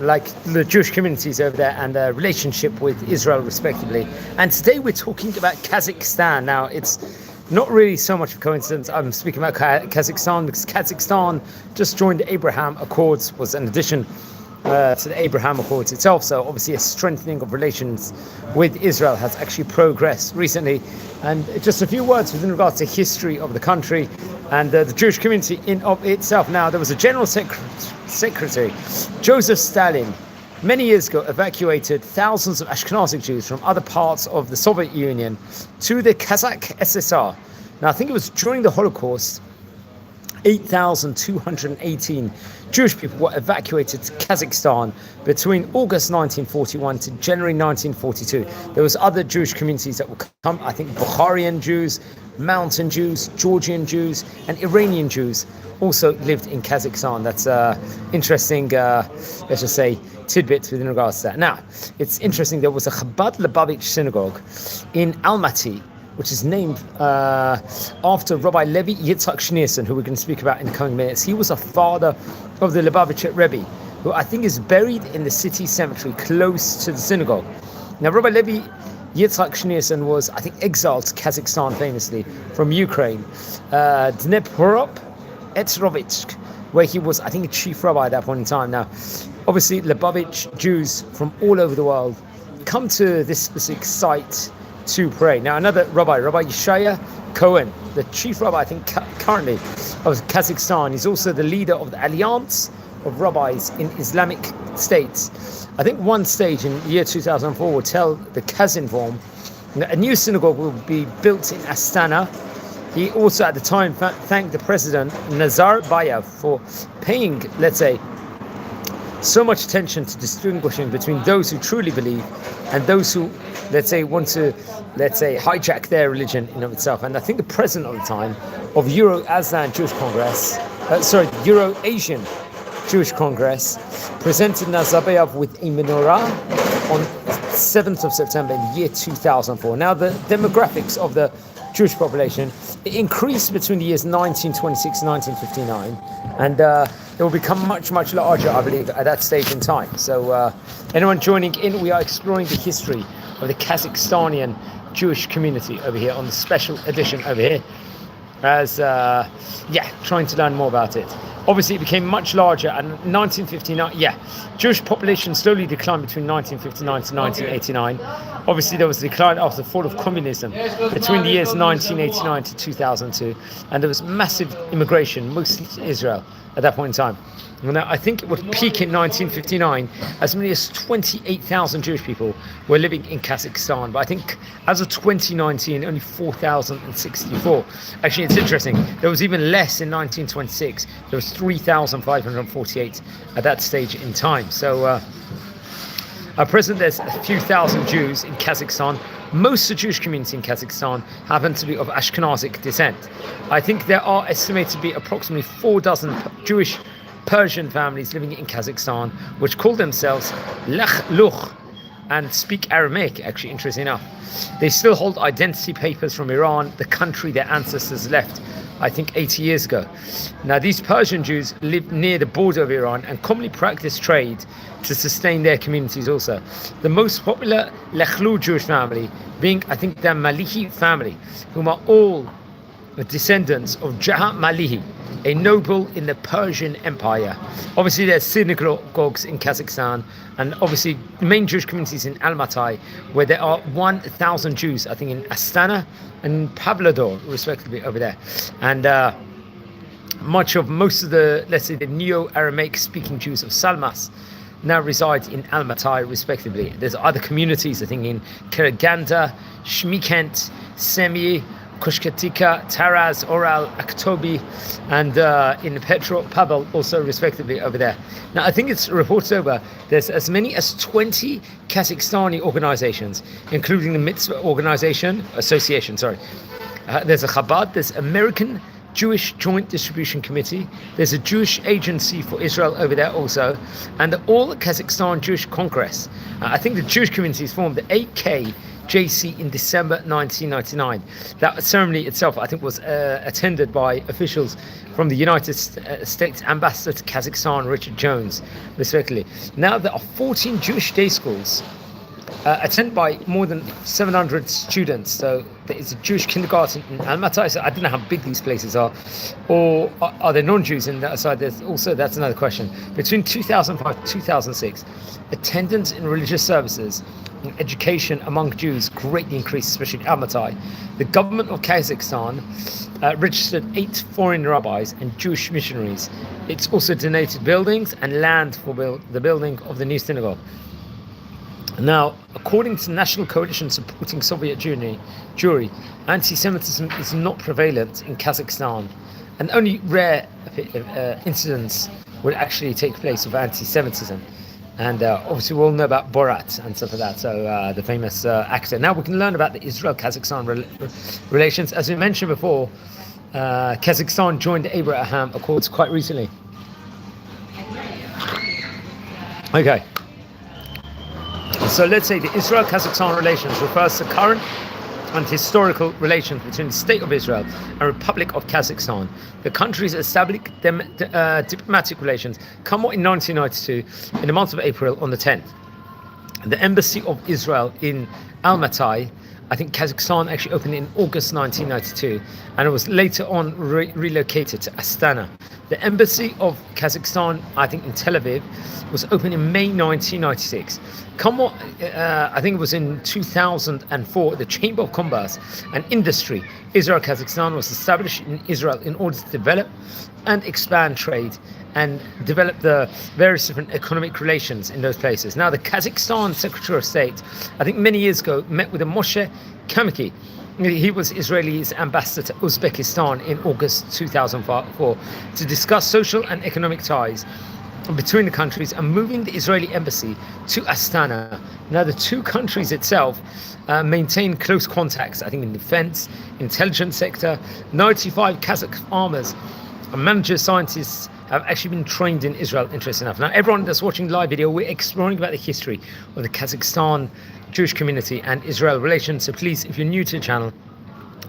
like the Jewish communities over there and their relationship with Israel, respectively. And today we're talking about Kazakhstan. Now, it's not really so much of a coincidence I'm speaking about Kazakhstan, because Kazakhstan just joined the Abraham Accords, was an addition to the Abraham Accords itself. So obviously a strengthening of relations with Israel has actually progressed recently. And just a few words within regards to history of the country and the Jewish community in of itself. Now, there was a general secretary, Joseph Stalin, many years ago evacuated thousands of Ashkenazic Jews from other parts of the Soviet Union to the Kazakh SSR. Now, I think it was during the Holocaust, 8,218 Jewish people were evacuated to Kazakhstan between August 1941 to January 1942. There was other Jewish communities that would come, I think Bukharian Jews, Mountain Jews, Georgian Jews, and Iranian Jews also lived in Kazakhstan. That's interesting, let's just say, tidbits within regards to that. Now, it's interesting, there was a Chabad Lubavitch synagogue in Almaty, which is named after Rabbi Levi Yitzchak Schneerson, who we're going to speak about in the coming minutes. He was a father of the Lubavitcher Rabbi, who I think is buried in the city cemetery close to the synagogue. Now, Rabbi Levi Yitzchak Schneerson was, I think, exiled to Kazakhstan famously from Ukraine, Dnepropetrovsk, where he was, I think, a chief rabbi at that point in time. Now, obviously, Lubavitch Jews from all over the world come to this specific site to pray. Now, another Rabbi Yeshaya Cohen, the chief rabbi, I think, currently of Kazakhstan. He's also the leader of the Alliance of Rabbis in Islamic States. I think one stage in the year 2004 will tell the Kazinform that a new synagogue will be built in Astana. He also, at the time, thanked the president, Nazarbayev, for paying, let's say, so much attention to distinguishing between those who truly believe and those who, let's say, want to, let's say, hijack their religion in of itself. And I think the president at the time of Euro-Asian Jewish Congress, Euro-Asian Jewish Congress, presented Nazarbayev with a menorah on 7th of September in the year 2004. Now, the demographics of the Jewish population, it increased between the years 1926 and 1959, and it will become much, much larger, I believe, at that stage in time. So anyone joining in, we are exploring the history of the Kazakhstanian Jewish community over here on the special edition over here, as trying to learn more about it. Obviously, it became much larger, and 1959, Jewish population slowly declined between 1959 to 1989. Obviously, there was a decline after the fall of communism between the years 1989 to 2002, and there was massive immigration, mostly to Israel at that point in time. Now, I think it would peak in 1959. As many as 28,000 Jewish people were living in Kazakhstan. But I think as of 2019, only 4,064. Actually, it's interesting. There was even less in 1926. There was 3,548 at that stage in time. So at present, there's a few thousand Jews in Kazakhstan. Most of the Jewish community in Kazakhstan happen to be of Ashkenazic descent. I think there are estimated to be approximately 4 dozen Jewish Persian families living in Kazakhstan, which call themselves Luch and speak Aramaic, actually, interesting enough. They still hold identity papers from Iran, the country their ancestors left, I think, 80 years ago. Now, these Persian Jews live near the border of Iran and commonly practice trade to sustain their communities also. The most popular Lechlu Jewish family being, I think, the Malihi family, whom are all descendants of Jaha Malihi, a noble in the Persian Empire. Obviously, there's synagogues in Kazakhstan, and obviously the main Jewish communities in Almaty, where there are 1,000 Jews, I think, in Astana and Pavlodar, respectively, over there. And most of the, let's say, the Neo-Aramaic speaking Jews of Salmas now reside in Almaty, respectively. There's other communities, I think, in Karaganda, Shmikent, Semyi, Kushkatika, Taraz, Oral, Aktobi, and in Pavel also, respectively, over there. Now, I think it's reported over there's as many as 20 Kazakhstani organizations, including the Mitzvah Association. There's a Chabad, there's American Jewish Joint Distribution Committee, there's a Jewish Agency for Israel over there also, and the All Kazakhstan Jewish Congress. I think the Jewish communities form the JC in December 1999. That ceremony itself, I think, was attended by officials from the United States Ambassador to Kazakhstan, Richard Jones, respectively. Now there are 14 Jewish day schools attended by more than 700 students. So there is a Jewish kindergarten in Almaty. So I don't know how big these places are, or are there non-Jews in that side? There's also, that's another question. Between 2005 and 2006, attendance in religious services and education among Jews greatly increased, especially in Almaty. The government of Kazakhstan registered 8 foreign rabbis and Jewish missionaries. It's also donated buildings and land for the building of the new synagogue. Now, according to the National Coalition Supporting Soviet Jewry, anti-Semitism is not prevalent in Kazakhstan, and only rare incidents would actually take place of anti-Semitism. And obviously we all know about Borat and stuff like that, so the famous actor. Now we can learn about the Israel-Kazakhstan relations. As we mentioned before, Kazakhstan joined the Abraham Accords quite recently. Okay. So let's say the Israel-Kazakhstan relations refers to current and historical relations between the State of Israel and Republic of Kazakhstan. The countries established diplomatic relations somewhat in 1992, in the month of April on the 10th. The Embassy of Israel in Almaty, I think Kazakhstan actually opened in August 1992, and it was later on relocated to Astana. The Embassy of Kazakhstan, I think in Tel Aviv, was opened in May 1996. I think it was in 2004, the Chamber of Commerce and Industry, Israel-Kazakhstan, was established in Israel in order to develop and expand trade and develop the various different economic relations in those places. Now, the Kazakhstan Secretary of State, I think many years ago, met with a Moshe Kamiki. He was Israel's ambassador to Uzbekistan in August 2004 to discuss social and economic ties between the countries and moving the Israeli embassy to Astana. Now, the two countries itself maintain close contacts, I think, in defense, intelligence sector. 95 Kazakh farmers and managers, scientists have actually been trained in Israel, interesting enough. Now, everyone that's watching the live video, we're exploring about the history of the Kazakhstan Jewish community and Israel relations. So please, if you're new to the channel,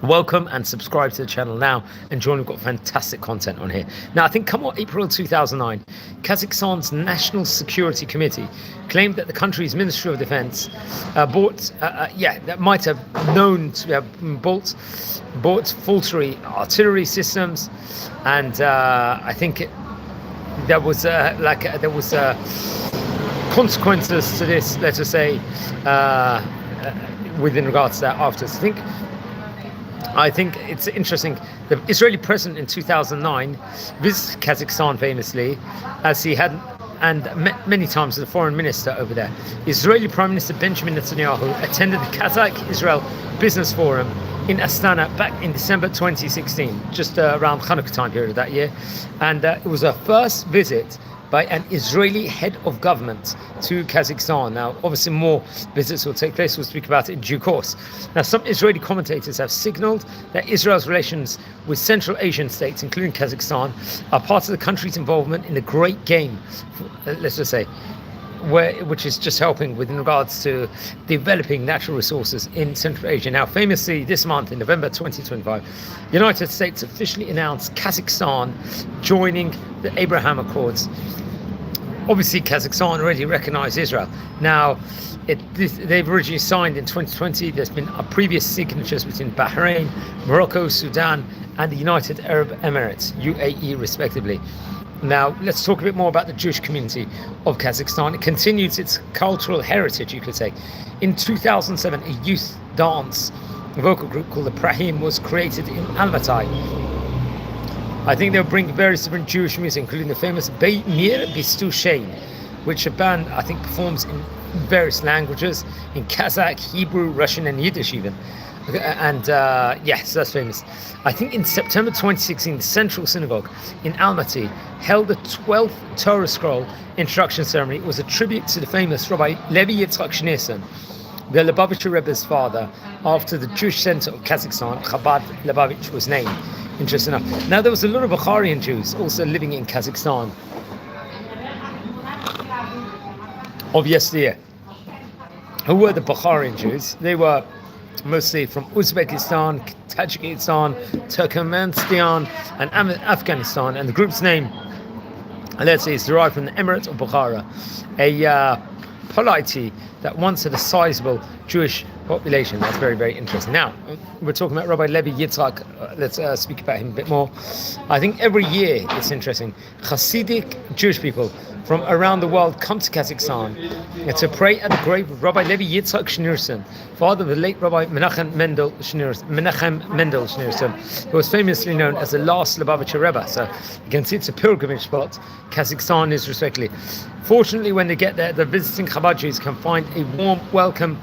welcome and subscribe to the channel now and join. We've got fantastic content on here. Now, I think come April 2009, Kazakhstan's National Security Committee claimed that the country's Ministry of Defense that might have known to have bought faulty artillery systems, and I think there was consequences to this, let's just say, within regards to that afterwards. I think it's interesting. The Israeli president in 2009 visited Kazakhstan famously, as he had and met many times with the foreign minister over there. Israeli Prime Minister Benjamin Netanyahu attended the Kazakh-Israel Business Forum in Astana back in December 2016, just around Hanukkah time period that year. And it was a first visit by an Israeli head of government to Kazakhstan. Now, obviously more visits will take place. We'll speak about it in due course. Now, some Israeli commentators have signaled that Israel's relations with Central Asian states, including Kazakhstan, are part of the country's involvement in the Great Game, let's just say, which is just helping with in regards to developing natural resources in Central Asia. Now, famously, this month, in November 2025, the United States officially announced Kazakhstan joining the Abraham Accords. Obviously, Kazakhstan already recognized Israel. Now, they've originally signed in 2020. There's been previous signatures between Bahrain, Morocco, Sudan, and the United Arab Emirates, UAE, respectively. Now, let's talk a bit more about the Jewish community of Kazakhstan. It continues its cultural heritage, you could say. In 2007, a youth dance vocal group called the Prahim was created in Almaty. I think they'll bring various different Jewish music, including the famous Mir Bistu Shein, which a band, I think, performs in various languages, in Kazakh, Hebrew, Russian, and Yiddish even. And yes, that's famous. I think in September 2016, the Central Synagogue in Almaty held the 12th Torah scroll introduction ceremony. It was a tribute to the famous Rabbi Levi Yitzchak, the Lubavitcher Rebbe's father, after the Jewish center of Kazakhstan, Chabad Lubavitch, was named. Interesting enough. Now, there was a lot of Bukharian Jews also living in Kazakhstan of yesteryear. who were the Bukharian Jews. They were mostly from Uzbekistan, Tajikistan, Turkmenistan, and Afghanistan. And the group's name, let's say, is derived from the Emirate of Bukhara, a polity that once had a sizable Jewish population. That's very, very interesting. Now, we're talking about Rabbi Levi Yitzchak. Let's speak about him a bit more. I think every year it's interesting. Hasidic Jewish people from around the world come to Kazakhstan to pray at the grave of Rabbi Levi Yitzchak Schneerson, father of the late Rabbi Menachem Mendel Schneerson, who was famously known as the last Lubavitcher Rebbe. So you can see it's a pilgrimage spot. Kazakhstan is respectively. Fortunately, when they get there, the visiting Chabad Jews can find a warm welcome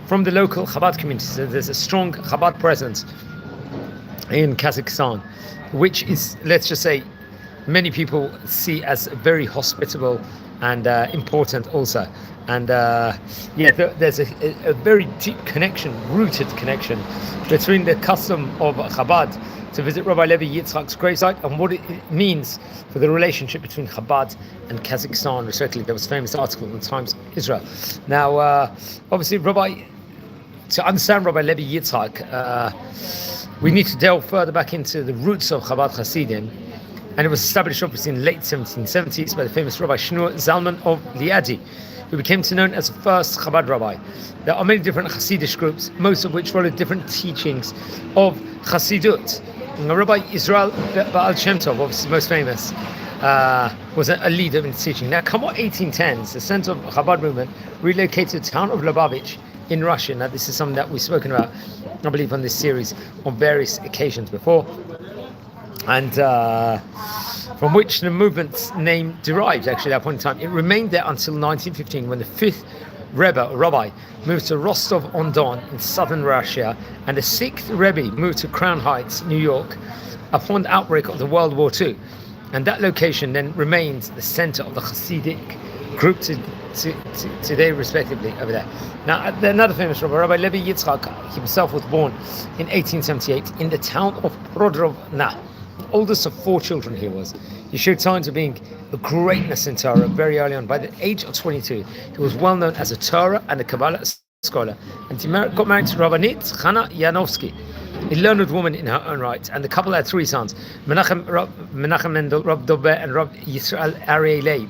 from the local Chabad community. So there's a strong Chabad presence in Kazakhstan, which is, let's just say, many people see as very hospitable and important also. And there's a very deep connection, rooted connection between the custom of Chabad to visit Rabbi Levi Yitzchak's gravesite and what it means for the relationship between Chabad and Kazakhstan, respectively. There was a famous article in the Times of Israel. Now, obviously, to understand Rabbi Levi Yitzchak, we need to delve further back into the roots of Chabad Hasidim. And it was established obviously in the late 1770s by the famous Rabbi Shneur Zalman of Liadi, who became known as the first Chabad rabbi. There are many different Hasidic groups, most of which follow different teachings of Hasidut. Rabbi Israel Baal Shem Tov, obviously most famous, was a leader in teaching. Now, come on, 1810s, the center of Chabad movement relocated to the town of Lubavitch in Russia. Now, this is something that we've spoken about, I believe, on this series on various occasions before, and from which the movement's name derived, actually, at that point in time. It remained there until 1915, when the fifth Rebbe, or Rabbi, moved to Rostov-on-Don in southern Russia, and the sixth Rebbe moved to Crown Heights, New York, upon the outbreak of the World War II. And that location then remains the center of the Hasidic group today, respectively, over there. Now, another famous Rabbi, Rabbi Levi Yitzchak, himself was born in 1878 in the town of Prodrovna. Oldest of four children he was. He showed signs of being a greatness in Torah very early on. By the age of 22, he was well known as a Torah and a Kabbalah scholar. And he got married to Rabbinate Chana Yanovsky, a learned woman in her own right. And the couple had three sons, Menachem Mendel, Rab Dobe, and Rab Yiשראl-Kazakhstan.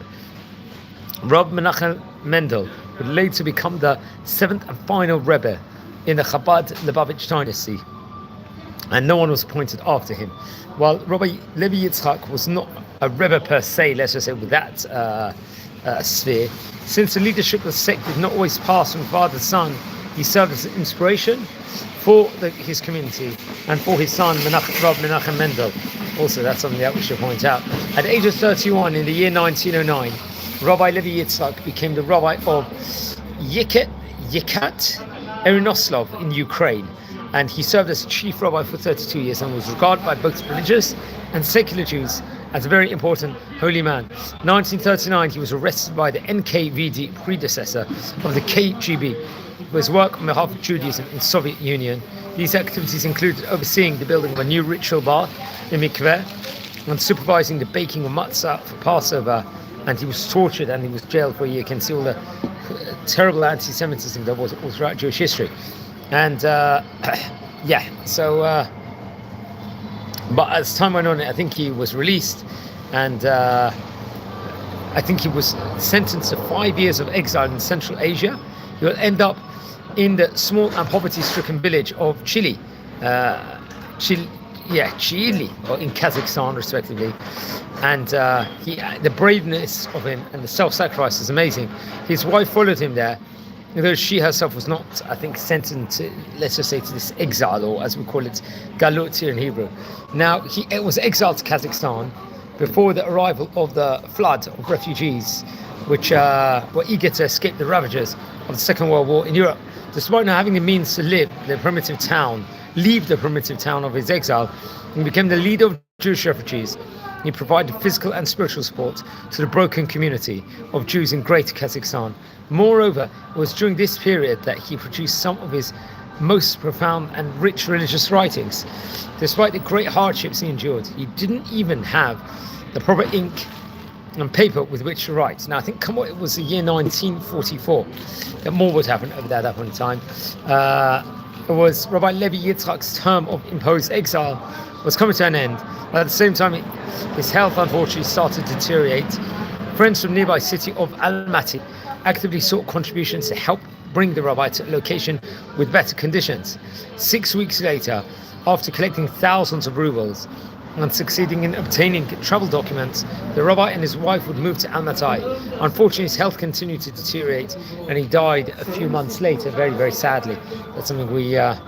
Rab Menachem Mendel would later become the seventh and final Rebbe in the Chabad Lubavitch dynasty, and no one was appointed after him. While Rabbi Levi Yitzchak was not a Rebbe per se, let's just say, with that sphere, since the leadership of the sect did not always pass from father to son, he served as an inspiration for his community and for his son, Rab Menachem Mendel. Also, that's something that we should point out. At the age of 31, in the year 1909, Rabbi Levi Yitzchak became the rabbi of Yikat Erinoslov in Ukraine. And he served as chief rabbi for 32 years and was regarded by both religious and secular Jews as a very important holy man. 1939, he was arrested by the NKVD, predecessor of the KGB, for his work on behalf of Judaism in Soviet Union. These activities included overseeing the building of a new ritual bath in Mikveh and supervising the baking of matzah for Passover. And he was tortured and he was jailed for a year. You can see all the terrible anti-Semitism that was all throughout Jewish history. And but as time went on, I think he was released, and I think he was sentenced to 5 years of exile in Central Asia. He will end up in the small and poverty-stricken village of Chile, Chile, or in Kazakhstan, respectively. And the braveness of him and the self-sacrifice is amazing. His wife followed him there, although she herself was not, I think, sentenced to, let's just say, to this exile, or as we call it, galut here in Hebrew. Now, he was exiled to Kazakhstan before the arrival of the flood of refugees, which were eager to escape the ravages of the Second World War in Europe. Despite not having the means to leave the primitive town of his exile, he became the leader of Jewish refugees. He provided physical and spiritual support to the broken community of Jews in Greater Kazakhstan. Moreover, it was during this period that he produced some of his most profound and rich religious writings. Despite the great hardships he endured, he didn't even have the proper ink and paper with which to write. Now, I think it was the year 1944 that more would happen over there at that point in time. It was Rabbi Levi Yitzchak's term of imposed exile was coming to an end, but at the same time, his health unfortunately started to deteriorate. Friends from nearby city of Almaty actively sought contributions to help bring the rabbi to a location with better conditions. 6 weeks later, after collecting thousands of rubles and succeeding in obtaining travel documents, the rabbi and his wife would move to Almaty. Unfortunately, his health continued to deteriorate and he died a few months later, very, very sadly. That's something we have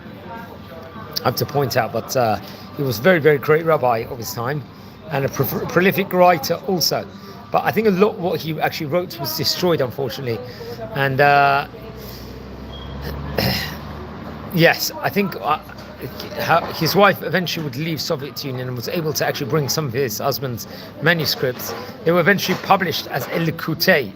to point out, but he was a very, very great rabbi of his time and a prolific writer also. But I think a lot of what he actually wrote was destroyed, unfortunately. And yes, I think his wife eventually would leave Soviet Union and was able to actually bring some of his husband's manuscripts. They were eventually published as Elikutei,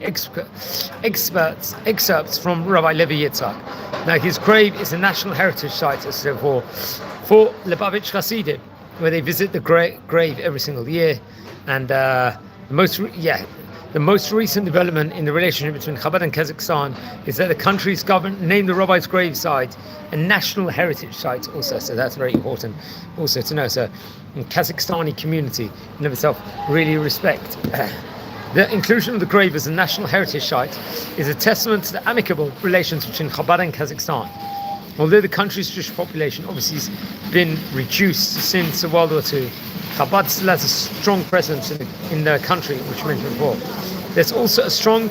excerpts from Rabbi Levi Yitzchak. Now, his grave is a national heritage site, as for Lubavitch Hasidim, where they visit the grave every single year. And the most recent development in the relationship between Chabad and Kazakhstan is that the country's government named the rabbi's gravesite a national heritage site also, so that's very important also to know. So the Kazakhstani community in of itself really respect. The inclusion of the grave as a national heritage site is a testament to the amicable relations between Chabad and Kazakhstan. Although the country's Jewish population obviously has been reduced since World War II, Chabad still has a strong presence in the country, which I mentioned before. There's also a strong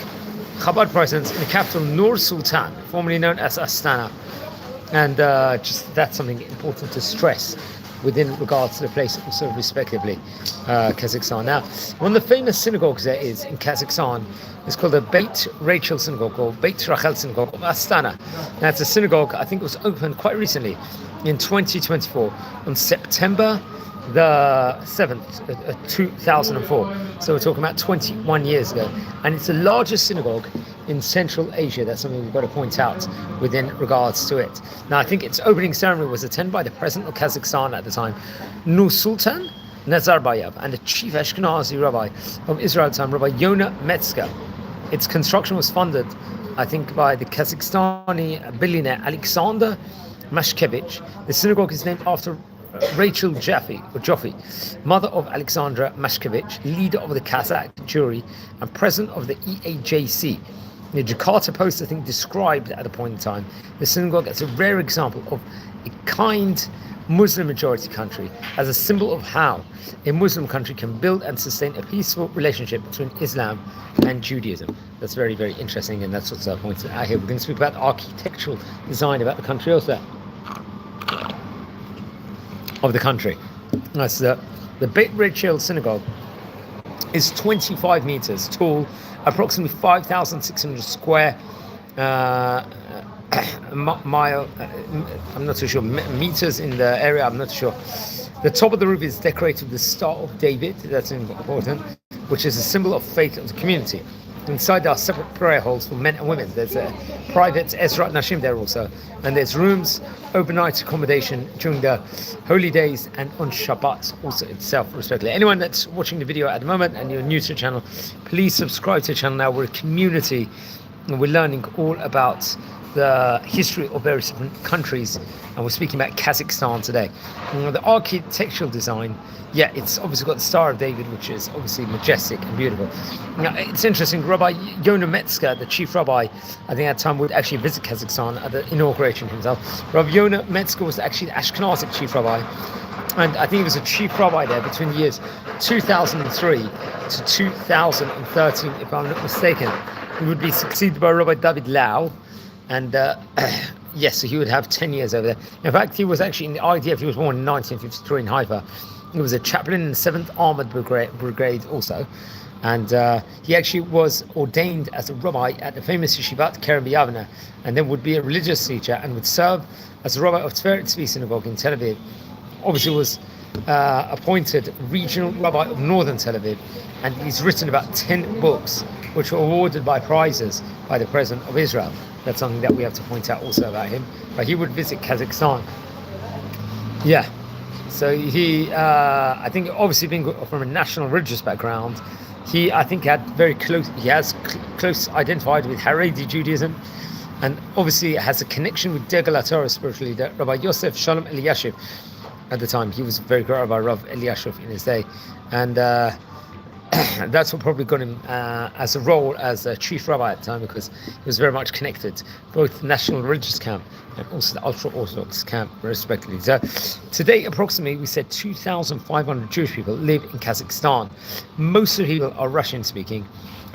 Chabad presence in the capital Nur Sultan, formerly known as Astana. And just that's something important to stress within regards to the place also respectively, Kazakhstan. Now, one of the famous synagogues there is in Kazakhstan is called the Beit Rachel Synagogue or Beit Rachel Synagogue of Astana. Now, it's a synagogue, I think it was opened quite recently in 2024 on September the 7th, 2004. So we're talking about 21 years ago. And it's the largest synagogue in Central Asia. That's something we've got to point out within regards to it. Now, I think its opening ceremony was attended by the president of Kazakhstan at the time, Nursultan Nazarbayev, and the chief Ashkenazi rabbi of Israel at the time, Rabbi Yonah Metzger. Its construction was funded, I think, by the Kazakhstani billionaire Alexander Mashkevich. The synagogue is named after Rachel Jaffe, mother of Alexandra Mashkevich, leader of the Kazakh Jewry and president of the EAJC. The Jakarta Post, I think, described at a point in time the synagogue as a rare example of a kind Muslim majority country, as a symbol of how a Muslim country can build and sustain a peaceful relationship between Islam and Judaism. That's very, very interesting, and that's what's pointed out here. We're going to speak about architectural design about the country also. Of the country. That's the Beit Rachel Synagogue is 25 meters tall, approximately 5,600 square mile. I'm not too sure meters in the area. I'm not sure. The top of the roof is decorated with the Star of David. That's important, which is a symbol of faith of the community. Inside there are separate prayer halls for men and women. There's a private Ezrat Nashim there also. And there's rooms, overnight accommodation during the holy days and on Shabbat also itself, respectively. Anyone that's watching the video at the moment and you're new to the channel, please subscribe to the channel now. We're a community and we're learning all about the history of various different countries, and we're speaking about Kazakhstan today. The architectural design, it's obviously got the Star of David, which is obviously majestic and beautiful. Now, it's interesting, Rabbi Yonah Metzger, the chief rabbi, I think at the time would actually visit Kazakhstan at the inauguration himself. Rabbi Yonah Metzger was actually the Ashkenazic chief rabbi, and I think he was a chief rabbi there between the years 2003 to 2013, if I'm not mistaken. He would be succeeded by Rabbi David Lau. And so he would have 10 years over there. In fact, he was actually in the IDF. He was born in 1953 in Haifa. He was a chaplain in the 7th Armored Brigade also. And he actually was ordained as a rabbi at the famous Yeshivat Kerem B'Yavneh, and then would be a religious teacher and would serve as a rabbi of Tiferet Tzvi Synagogue in Tel Aviv. Obviously was appointed regional rabbi of northern Tel Aviv, and he's written about 10 books which were awarded by prizes by the President of Israel. That's something that we have to point out also about him. But he would visit Kazakhstan. So he, I think obviously being from a national religious background, He, I think, has close identified with Haredi Judaism, and obviously has a connection with Degel HaTorah spiritually. That Rabbi Yosef Shalom Eliashiv, at the time, he was a very great Rabbi, Rav Eliashiv in his day, and that's what probably got him as a role as a chief rabbi at the time, because he was very much connected both the national religious camp and also the ultra-Orthodox camp, respectively. So today, approximately, we said 2,500 Jewish people live in Kazakhstan. Most of the people are Russian-speaking,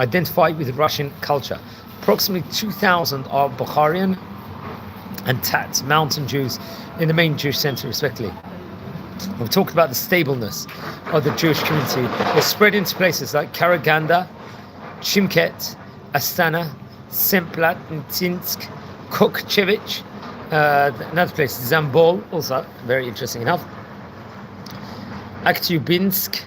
identified with Russian culture. Approximately 2,000 are Bukharian and Tat, mountain Jews, in the main Jewish center, respectively. We've talked about the stableness of the Jewish community. They're spread into places like Karaganda, Chimket, Astana, Semplatinsk, Kokchevich, another place, Zambol, also very interesting enough, Aktyubinsk,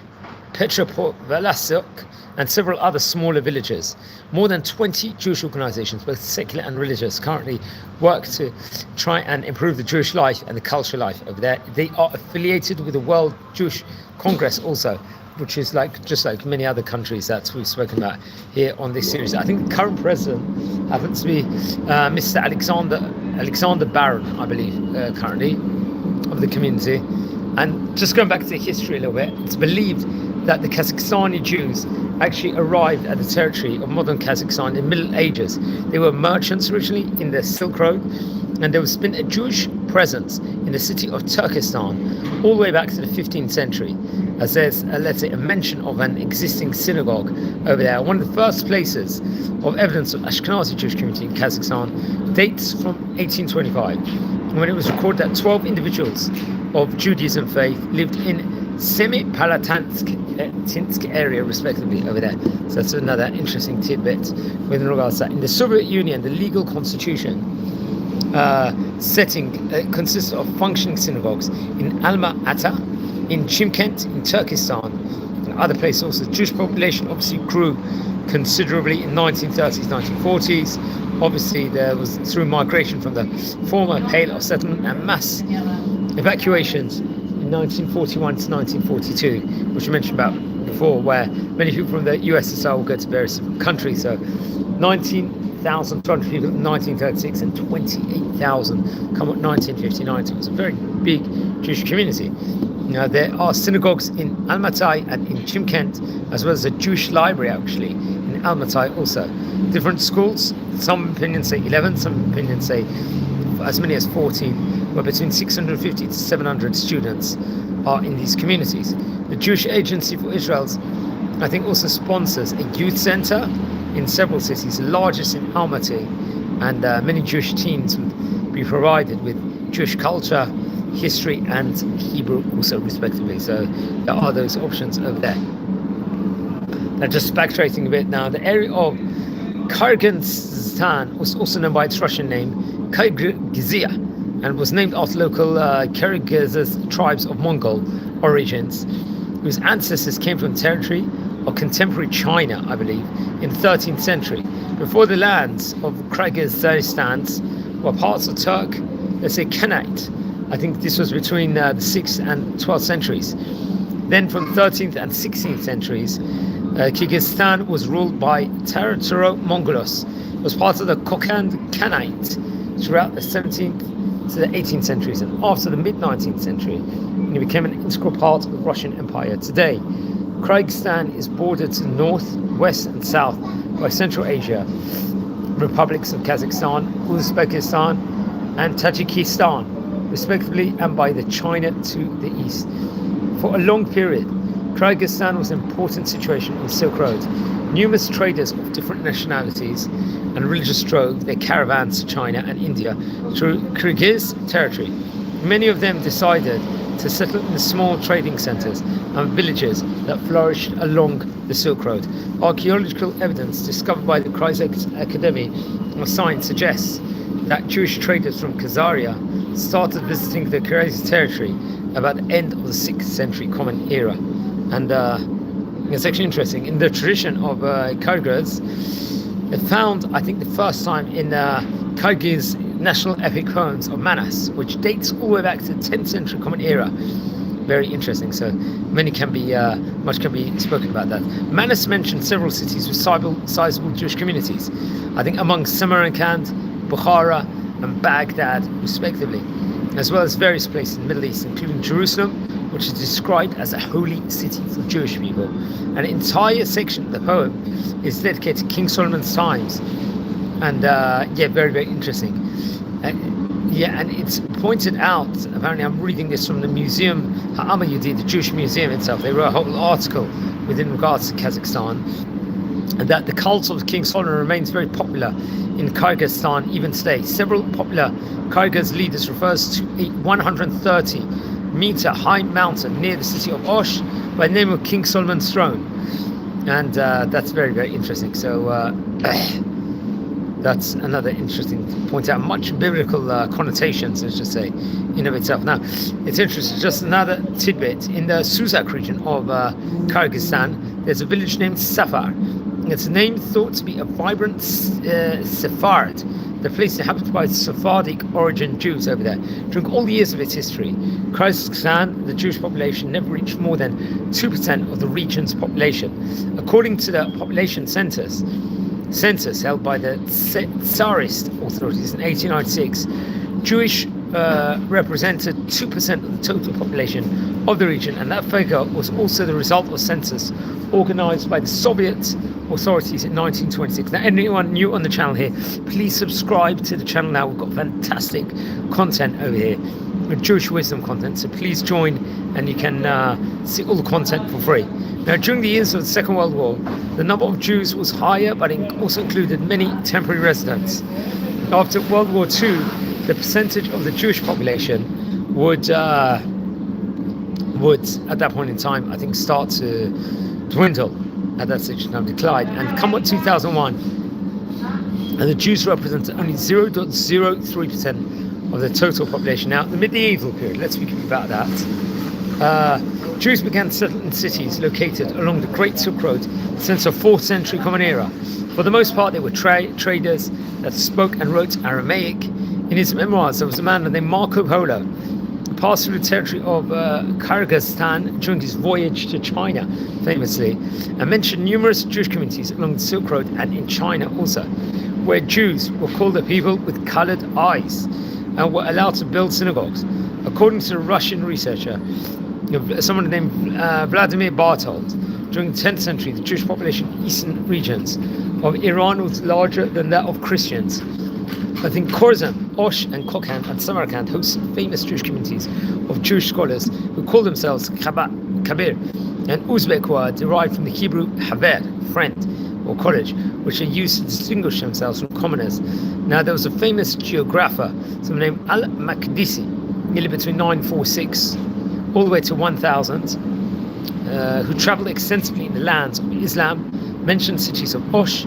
Petropavlovsk, and several other smaller villages. More than 20 Jewish organizations, both secular and religious, currently work to try and improve the Jewish life and the cultural life over there. They are affiliated with the World Jewish Congress also, which is just like many other countries that we've spoken about here on this series. I think the current president happens to be Mr. Alexander Baron, I believe, currently, of the community. And just going back to the history a little bit, it's believed that the Kazakhstani Jews actually arrived at the territory of modern Kazakhstan in the Middle Ages. They were merchants originally in the Silk Road, and there was been a Jewish presence in the city of Turkestan all the way back to the 15th century, as there's, let's say, a mention of an existing synagogue over there. One of the first places of evidence of Ashkenazi Jewish community in Kazakhstan dates from 1825, when it was recorded that 12 individuals of Judaism faith lived in Semipalatinsk area, respectively, over there. So that's another interesting tidbit with regards to that. In the Soviet Union, the legal constitution setting consists of functioning synagogues in Alma-Ata, in Chimkent, in Turkestan, and other places also. The Jewish population obviously grew considerably in 1930s, 1940s. Obviously, there was through migration from the former Pale of settlement and mass evacuations in 1941 to 1942, which I mentioned about before, where many people from the USSR will go to various countries. So 19,200 people in 1936 and 28,000 come up 1959. So it was a very big Jewish community. Now, there are synagogues in Almaty and in Chimkent, as well as a Jewish library actually in Almaty also. Different schools, some opinions say 11, some opinions say as many as 14, where between 650 to 700 students are in these communities. The Jewish Agency for Israel's, I think, also sponsors a youth center in several cities, the largest in Almaty, and many Jewish teens would be provided with Jewish culture, history and Hebrew also, respectively. So there are those options over there. Now, just backtracing a bit now, the area of Kyrgyzstan was also known by its Russian name Kyrgyzia, and was named after local Kyrgyz tribes of Mongol origins, whose ancestors came from territory of contemporary China, I believe, in the 13th century. Before the lands of Kyrgyzstan were parts of Turk, let's say, Khanate. I think this was between the 6th and 12th centuries. Then from 13th and 16th centuries, Kyrgyzstan was ruled by Tarataro-Mongolos. It was part of the Kokand Khanate throughout the 17th to the 18th centuries, and after the mid-19th century, it became an integral part of the Russian Empire. Today, Kyrgyzstan is bordered to the north, west and south by Central Asia, republics of Kazakhstan, Uzbekistan and Tajikistan, respectively, and by the China to the east. For a long period, Kyrgyzstan was an important situation on the Silk Road. Numerous traders of different nationalities and religions drove their caravans to China and India through Kyrgyz territory. Many of them decided to settle in the small trading centers and villages that flourished along the Silk Road. Archaeological evidence discovered by the Kyrgyz Academy of Science suggests that Jewish traders from Khazaria started visiting the Kyrgyz territory about the end of the 6th century Common Era. And it's actually interesting. In the tradition of Kyrgyz, they found, I think, the first time in Kyrgyz national epic poems of Manas, which dates all the way back to the 10th century Common Era, very interesting. So much can be spoken about that. Manus mentioned several cities with sizable Jewish communities. I think among Samarkand, Bukhara, and Baghdad, respectively, as well as various places in the Middle East, including Jerusalem, which is described as a holy city for Jewish people. An entire section of the poem is dedicated to King Solomon's times, and very, very interesting. And it's pointed out, apparently I'm reading this from the museum, Ha'am Yehudi, the Jewish museum itself. They wrote a whole article within regards to Kazakhstan, and that the cult of King Solomon remains very popular in Kyrgyzstan even today. Several popular Kyrgyz leaders refers to a 130-meter high mountain near the city of Osh by the name of King Solomon's throne, and that's very, very interesting. So that's another interesting to point out. Much biblical connotations, let's just say, in of itself. Now, it's interesting, just another tidbit. In the Suzak region of Kyrgyzstan, there's a village named Safar. It's a name thought to be a vibrant Sepharad, the place inhabited by Sephardic origin Jews over there. During all the years of its history, Kazakhstan, the Jewish population, never reached more than 2% of the region's population. According to the population census held by the Tsarist authorities in 1896, Jewish represented 2% of the total population of the region, and that figure was also the result of a census organized by the Soviet authorities in 1926. Now, anyone new on the channel here, please subscribe to the channel now. We've got fantastic content over here, with Jewish wisdom content, so please join and you can see all the content for free. Now, during the years of the Second World War, the number of Jews was higher, but it also included many temporary residents. After World War II, the percentage of the Jewish population would at that point in time, I think, start to dwindle. At that stage of time, decline, and come what 2001, and the Jews represented only 0.03% of the total population. Now, the medieval period, let's speak about that. Jews began to settle in cities located along the Great Silk Road since the 4th century Common Era. For the most part, they were traders that spoke and wrote Aramaic. In his memoirs, there was a man named Marco Polo, who passed through the territory of Kyrgyzstan during his voyage to China, famously, and mentioned numerous Jewish communities along the Silk Road and in China also, where Jews were called the people with colored eyes and were allowed to build synagogues. According to a Russian researcher, someone named Vladimir Bartold, during the 10th century, the Jewish population in eastern regions of Iran was larger than that of Christians. I think Khorasan, Osh, and Kokand and Samarkand host famous Jewish communities of Jewish scholars who call themselves Kabir and Uzbek, who are derived from the Hebrew Haver, friend, or college, which are used to distinguish themselves from commoners. Now, there was a famous geographer, someone named Al-Makdisi, nearly between 946 all the way to 1000, who traveled extensively in the lands of Islam, mentioned cities of Osh,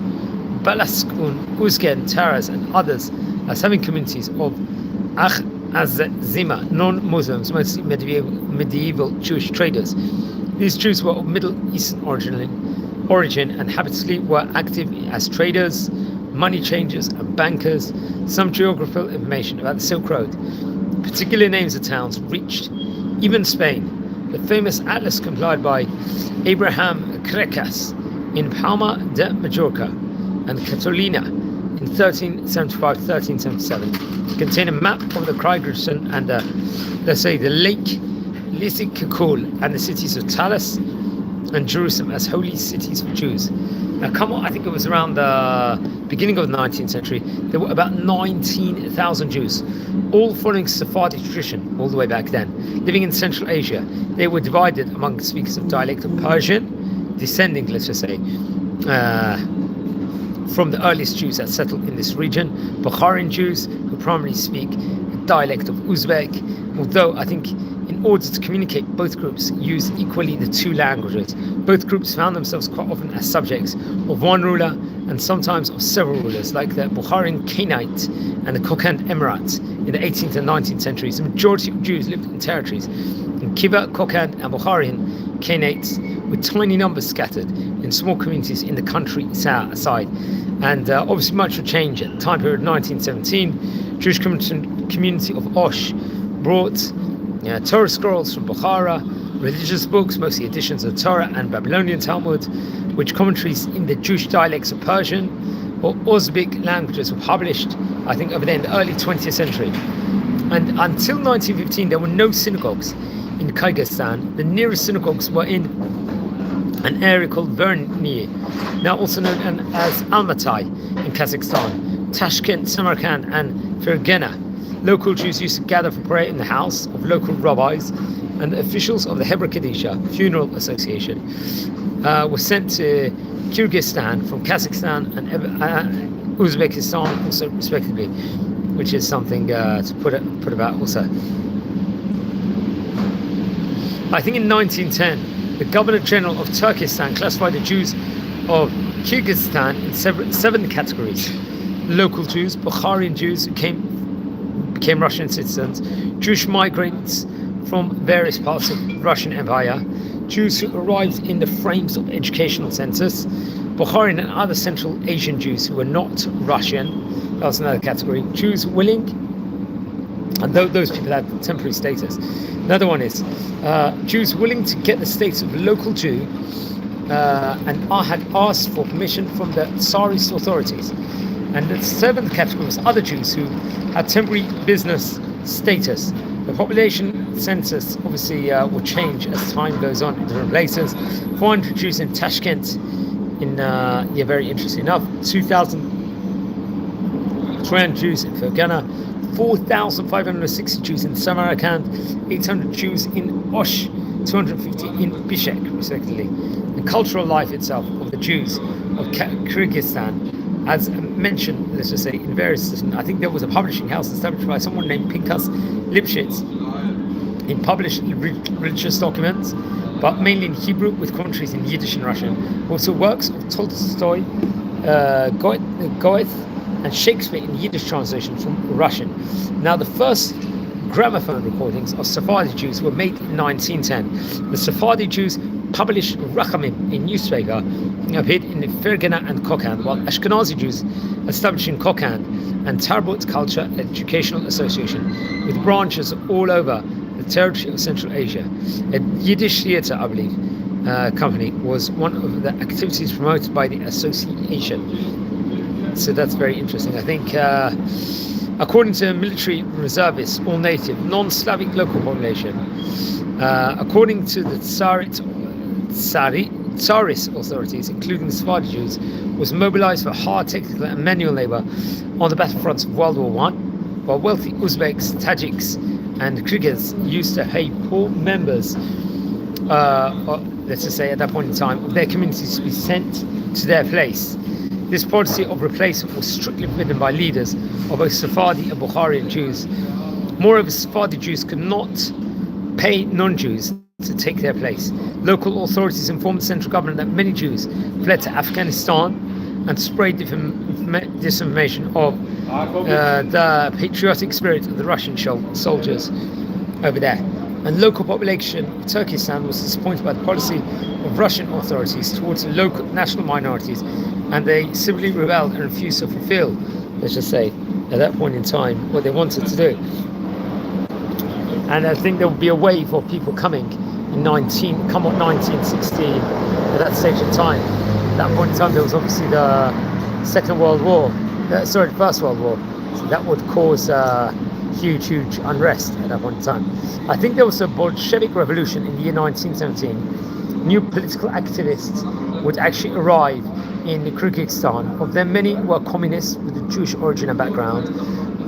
Balaskun, Uzgen, Taraz, and others as having communities of Zima, non-Muslims, mostly medieval Jewish traders. These Jews were of Middle Eastern origin and habitually were active as traders, money changers, and bankers. Some geographical information about the Silk Road, particular names of towns, reached even Spain. The famous atlas compiled by Abraham Crekas in Palma de Majorca and Catalina in 1375-1377 contain a map of the Kyrgyzstan and the Lake Lysyk-Kul and the cities of Talas and Jerusalem as holy cities for Jews. Now, I think it was around the beginning of the 19th century, there were about 19,000 Jews, all following Sephardic tradition all the way back then, living in Central Asia. They were divided among speakers of dialect of Persian, descending, let's just say, from the earliest Jews that settled in this region, Bukharan Jews, who primarily speak a dialect of Uzbek, although I think in order to communicate, both groups used equally the two languages. Both groups found themselves quite often as subjects of one ruler and sometimes of several rulers, like the Bukharan Khanate and the Kokand Emirate in the 18th and 19th centuries. The majority of Jews lived in territories in Khiva, Kokand, and Bukharan Khanates, with tiny numbers scattered in small communities in the countryside. And obviously much would change at the time period of 1917. Jewish community of Osh brought Torah scrolls from Bukhara, religious books, mostly editions of Torah and Babylonian Talmud, which commentaries in the Jewish dialects of Persian or Uzbek languages were published, I think, over there in the early 20th century. And until 1915, there were no synagogues in Kyrgyzstan. The nearest synagogues were in an area called Verny, now also known as Almaty in Kazakhstan, Tashkent, Samarkand, and Fergana. Local Jews used to gather for prayer in the house of local rabbis, and the officials of the Hebra Kadisha Funeral Association were sent to Kyrgyzstan from Kazakhstan and Uzbekistan, also respectively, which is something to put about also. I think in 1910, the Governor General of Turkestan classified the Jews of Kyrgyzstan in seven categories: local Jews, Bukharian Jews who became Russian citizens, Jewish migrants from various parts of the Russian Empire, Jews who arrived in the frames of educational census, Bukharian and other Central Asian Jews who were not Russian. That was another category. Jews willing, and those people had temporary status. Another one is Jews willing to get the status of local Jew and had asked for permission from the Tsarist authorities. And the seventh category was other Jews who had temporary business status. The population census obviously will change as time goes on in different places. 400 Jews in Tashkent, very interesting enough, 2,300 Jews in Fergana, 4,560 Jews in Samarkand, 800 Jews in Osh, 250 in Bishkek, respectively. The cultural life itself of the Jews of Kyrgyzstan, as mentioned, let's just say, in various, I think there was a publishing house established by someone named Pinkas Lipschitz. He published religious documents, but mainly in Hebrew with commentaries in Yiddish and Russian. Also works of Tolstoy, Goethe, and Shakespeare in Yiddish translation from Russian. Now, the first gramophone recordings of Sephardi Jews were made in 1910. The Sephardi Jews published Rachamim, a newspaper, appeared in Fergana and Kokand, while Ashkenazi Jews established in Kokand and Tarbut Culture Educational Association, with branches all over the territory of Central Asia. A Yiddish theatre, I believe, company was one of the activities promoted by the association. So that's very interesting. I think, according to military reservists, all native, non-Slavic local population, according to the Tsarist authorities, including the Sephardi Jews, was mobilized for hard technical and manual labor on the battlefronts of World War I, while wealthy Uzbeks, Tajiks, and Kyrgyz used to pay poor members, let's just say at that point in time, of their communities to be sent to their place. This policy of replacement was strictly forbidden by leaders of both Sephardi and Bukharian Jews. Moreover, Sephardi Jews could not pay non-Jews to take their place. Local authorities informed the central government that many Jews fled to Afghanistan and sprayed disinformation of the patriotic spirit of the Russian soldiers over there. And local population of Turkestan was disappointed by the policy of Russian authorities towards the local national minorities, and they simply rebelled and refused to fulfill, let's just say, at that point in time, what they wanted to do. And I think there would be a wave of people coming in 1916, at that stage of time. At that point in time, there was obviously the First World War. So that would cause huge unrest at that point in time. I think there was a Bolshevik revolution in the year 1917. New political activists would actually arrive in Kyrgyzstan. Of them, many were communists with a Jewish origin and background.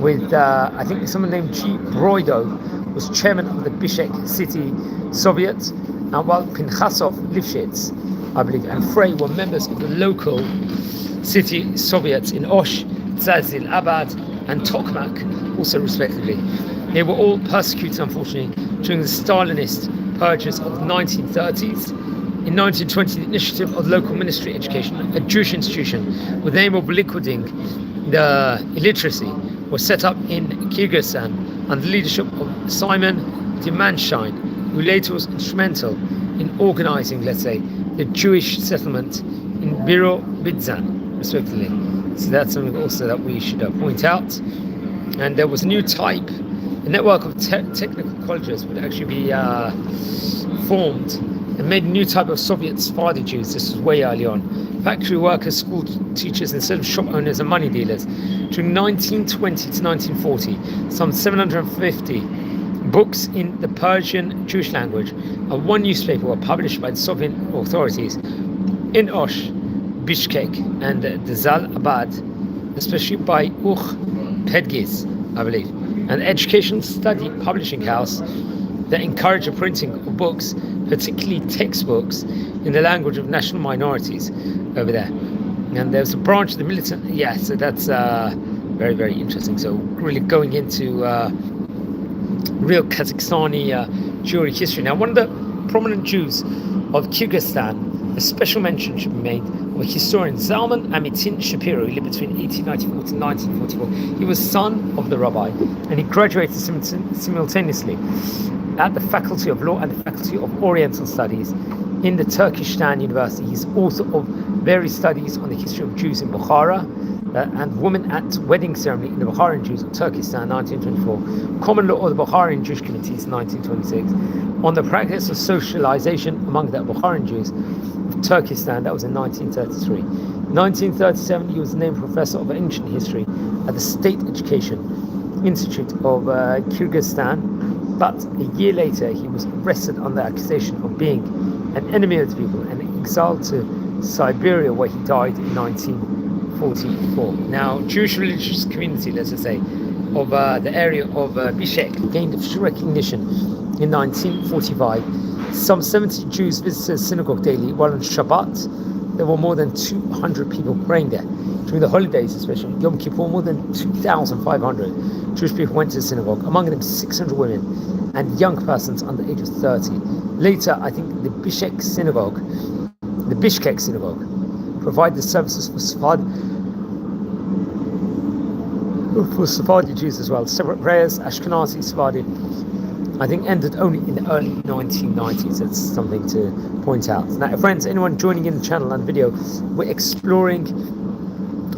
With I think someone named G. Broido was chairman of the Bishkek City Soviet, and while Pinchasov Lifshitz, I believe, and Frey were members of the local city Soviets in Osh, Zazil Abad, and Tokmak, also respectively. They were all persecuted, unfortunately, during the Stalinist purges of the 1930s. In 1920, the initiative of the local Ministry of Education, a Jewish institution with the aim of liquidating the illiteracy, was set up in Kyrgyzstan under the leadership of Simon Dimanshine, who later was instrumental in organizing, let's say, the Jewish settlement in Birobidzhan, respectively. So that's something also that we should point out. And there was a new type A network of technical colleges would actually be formed and made a new type of Soviet Sephardi Jews. This was way early on. Factory workers, school teachers, instead of shop owners and money dealers. During 1920 to 1940, some 750 books in the Persian Jewish language and one newspaper were published by the Soviet authorities in Osh, Bishkek, and Dzal-Abad, especially by Pedgiz, I believe, an educational study publishing house that encouraged the printing of books, particularly textbooks, in the language of national minorities over there. And there's a branch of the militant, so that's very, very interesting. So really going into real Kazakhstani Jewry history. Now, one of the prominent Jews of Kyrgyzstan, a special mention should be made of a historian, Zalman Amitin Shapiro, who lived between 1894 to 1944. He was son of the rabbi, and he graduated simultaneously at the Faculty of Law and the Faculty of Oriental Studies in the Turkestan University. He's author of various studies on the history of Jews in Bukhara and Women at Wedding Ceremony in the Bukharan Jews of Turkestan, 1924. Common Law of the Bukharan Jewish Communities, 1926. On the practice of socialization among the Bukharan Jews of Turkestan, that was in 1933. 1937, he was named Professor of Ancient History at the State Education Institute of Kyrgyzstan, but a year later he was arrested on the accusation of being an enemy of the people and exiled to Siberia, where he died in 1944. Now, Jewish religious community, let's just say, of the area of Bishkek gained official recognition in 1945. Some 70 Jews visited the synagogue daily, while on Shabbat there were more than 200 people praying there. During the holidays, especially Yom Kippur, more than 2,500 Jewish people went to the synagogue, among them 600 women and young persons under the age of 30. Later, I think the Bishkek synagogue provided services for Sephardi Jews as well. Separate prayers, Ashkenazi, Sephardi, I think ended only in the early 1990s. That's something to point out. Now, friends, anyone joining in the channel and video, we're exploring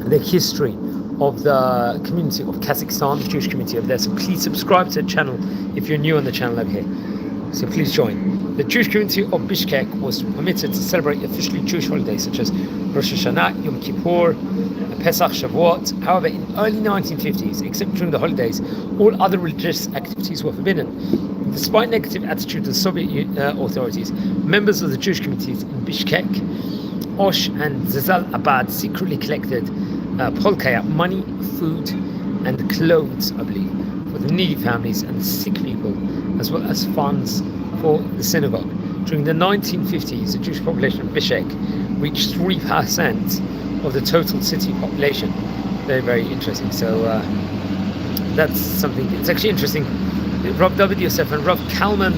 the history of the community of Kazakhstan, the Jewish community over there. So please subscribe to the channel if you're new on the channel over here. So please join. The Jewish community of Bishkek was permitted to celebrate officially Jewish holidays such as Rosh Hashanah, Yom Kippur, Pesach, Shavuot. However, in the early 1950s, except during the holidays, all other religious activities were forbidden. Despite negative attitude of the Soviet authorities, members of the Jewish communities in Bishkek, Osh, and Dzal-Abad secretly collected polkaya, money, food, and clothes, I believe, for the needy families and the sick people, as well as funds for the synagogue. During the 1950s, the Jewish population of Bishkek reached 3% of the total city population. Very, very interesting. So that's something. It's actually interesting. Rav David Yosef and Rav Kalman,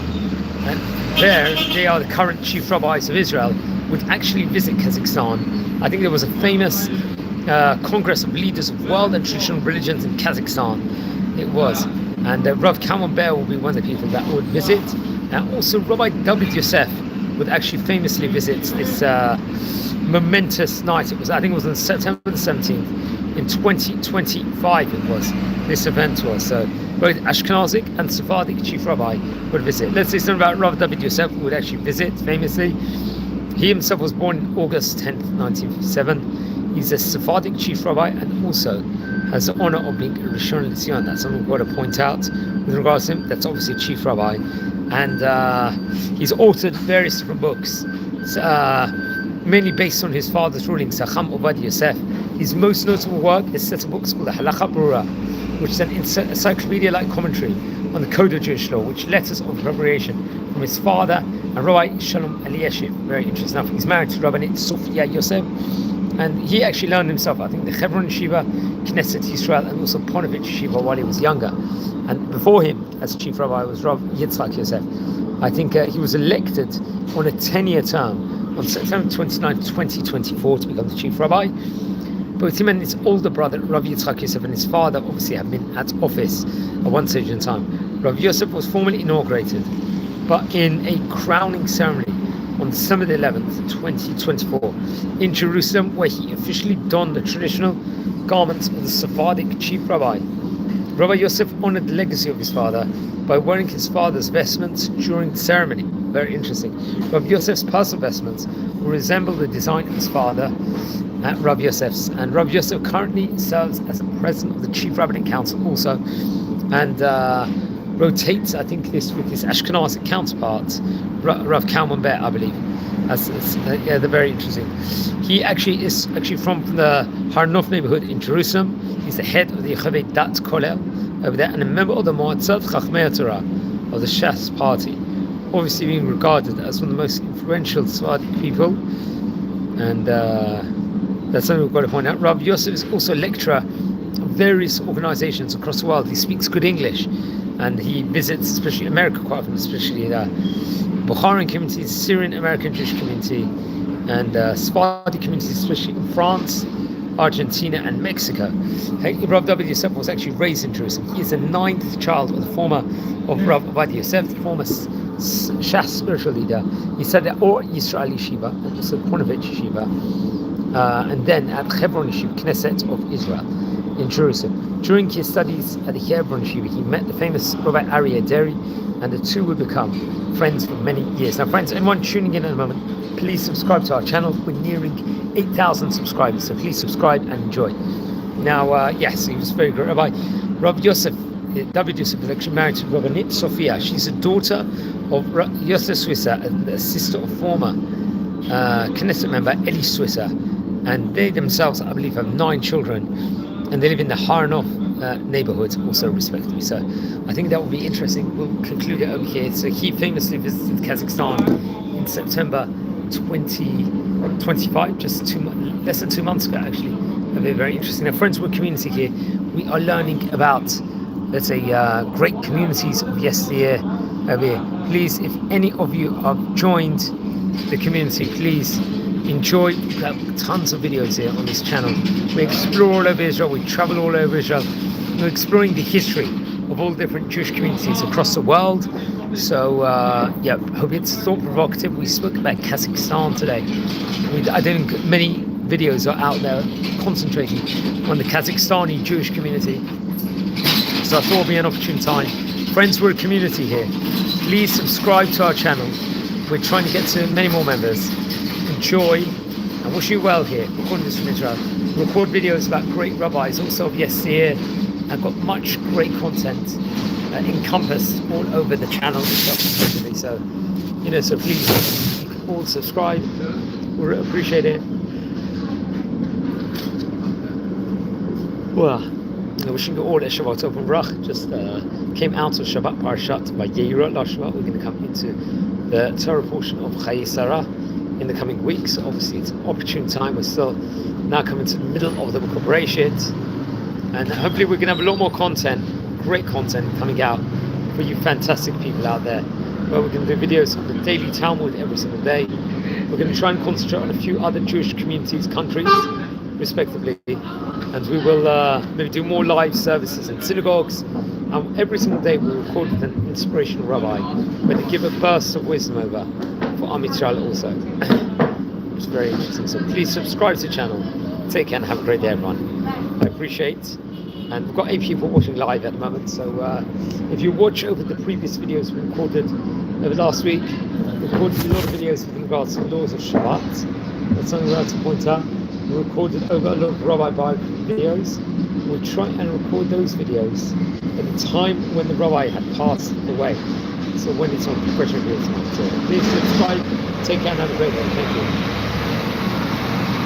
they are the current chief rabbis of Israel, would actually visit Kazakhstan. I think there was a famous Congress of Leaders of World and Traditional Religions in Kazakhstan. It was. And Rav Kalman Bear will be one of the people that would visit. And also Rabbi David Yosef would actually famously visit this momentous night. I think it was on September the 17th in 2025 it was. This event was. So both Ashkenazic and Sephardic chief rabbi would visit. Let's say something about Rav David Yosef, who would actually visit famously. He himself was born in August 10th, 1957. He's a Sephardic chief rabbi and also has the honor of being a Rishon LeZion. That's something we've got to point out with regards to him. That's obviously a chief rabbi. And he's authored various different books, mainly based on his father's rulings, Chacham Ovadia Yosef. His most notable work is a set of books called the Halacha Brura, which is an encyclopedia-like commentary on the Code of Jewish Law, which letters of preparation from his father and Rabbi Shalom Eliashiv. Very interesting enough. He's married to Rabbinate Sofia Yosef, and he actually learned himself, I think, the Hebron Yeshiva, Knesset Yisrael, and also Ponevezh Yeshiva while he was younger. And before him, as chief rabbi, was Rav Yitzchak Yosef. I think he was elected on a 10-year term on September 29, 2024 to become the chief rabbi. Both him and his older brother, Rav Yitzchak Yosef, and his father obviously have been at office at one stage in time. Rav Yosef was formally inaugurated, but in a crowning ceremony on December the 11th, 2024, in Jerusalem, where he officially donned the traditional garments of the Sephardic chief rabbi. Rabbi Yosef honored the legacy of his father by wearing his father's vestments during the ceremony. Very interesting. Rabbi Yosef's personal vestments will resemble the design of his father, Rabbi Yosef's. And Rabbi Yosef currently serves as the president of the Chief Rabbinate Council also, and rotates, I think, this with his Ashkenazi counterpart, Rav Kalman Bet, I believe. They're very interesting. He actually is from the Har Nof neighborhood in Jerusalem. He's the head of the Yechaveh Dat Kollel over there, and a member of the Moatzat Chachmei Torah of the Shas party, obviously being regarded as one of the most influential Sephardic people. And that's something we've got to point out. Rav Yosef is also a lecturer of various organizations across the world. He speaks good English, and he visits especially America quite often, especially the Bukharian communities, Syrian American Jewish community, and Sephardi communities, especially in France, Argentina, and Mexico. Rav David Yosef was actually raised in Jerusalem. He is the 9th child of Rav Ovadia Yosef, the former Shas spiritual leader. He studied at Or Yisrael Yeshiva and also Ponevezh Yeshiva, and then at Hebron Yeshiva, Knesset of Israel in Jerusalem. During his studies at the Hebron Yeshiva, he met the famous Rabbi Aryeh Deri, and the two would become friends for many years. Now, friends, anyone tuning in at the moment, please subscribe to our channel. We're nearing 8,000 subscribers, so please subscribe and enjoy. Now, yes, he was very great. Rabbi Yosef, David Yosef, is actually married to Rabbinate Sophia. She's a daughter of Yosef Swisser and the sister of former Knesset member Eli Swisser, and they themselves, I believe, have 9 children, and they live in the Har Nof neighborhood also, respectively. So I think that will be interesting. We'll conclude it over here. So he famously visited Kazakhstan in September 2025, just less than 2 months ago, actually. It'll be very interesting. Now, friends, we're a community here. We are learning about, let's say, great communities of yesteryear over here. Please, if any of you have joined the community, please enjoy. We have tons of videos here on this channel. We explore all over Israel. We travel all over Israel. We're exploring the history of all different Jewish communities across the world. So, yeah, hope it's thought provocative. We spoke about Kazakhstan today. I think many videos are out there concentrating on the Kazakhstani Jewish community. So I thought it would be an opportune time. Friends, we're a community here. Please subscribe to our channel. We're trying to get to many more members. Enjoy, and wish you well here. Recording this from Israel. We record videos about great rabbis, also of yesteryear. I've got much great content encompassed all over the channel itself, especially. So, so please, you can all subscribe. We appreciate it. Well, wishing you all a Shabbat Tov and Brach. Just came out of Shabbat Parashat by Yeira last Shabbat. We're going to come into the Torah portion of Chayei Sarah in the coming weeks. Obviously, it's an opportune time. We're still now coming to the middle of the book of Bereshit, and hopefully we're going to have a lot more content, great content coming out for you fantastic people out there, where we're going to do videos on the daily Talmud every single day. We're going to try and concentrate on a few other Jewish communities, countries, respectively, and we will maybe do more live services in synagogues. And every single day we record with an inspirational rabbi, where they give a burst of wisdom over for Am Yisrael also. It's very interesting. So please subscribe to the channel. Take care and have a great day, everyone. I appreciate. And we've got 8 people watching live at the moment. So if you watch over the previous videos we recorded over last week, we recorded a lot of videos with regards to the laws of Shabbat. That's something we have to point out. We recorded over a lot of rabbi biography videos. We try and record those videos at the time when the rabbi had passed away. So when it's on fresh videos. So please subscribe, take care and have a great day. Thank you.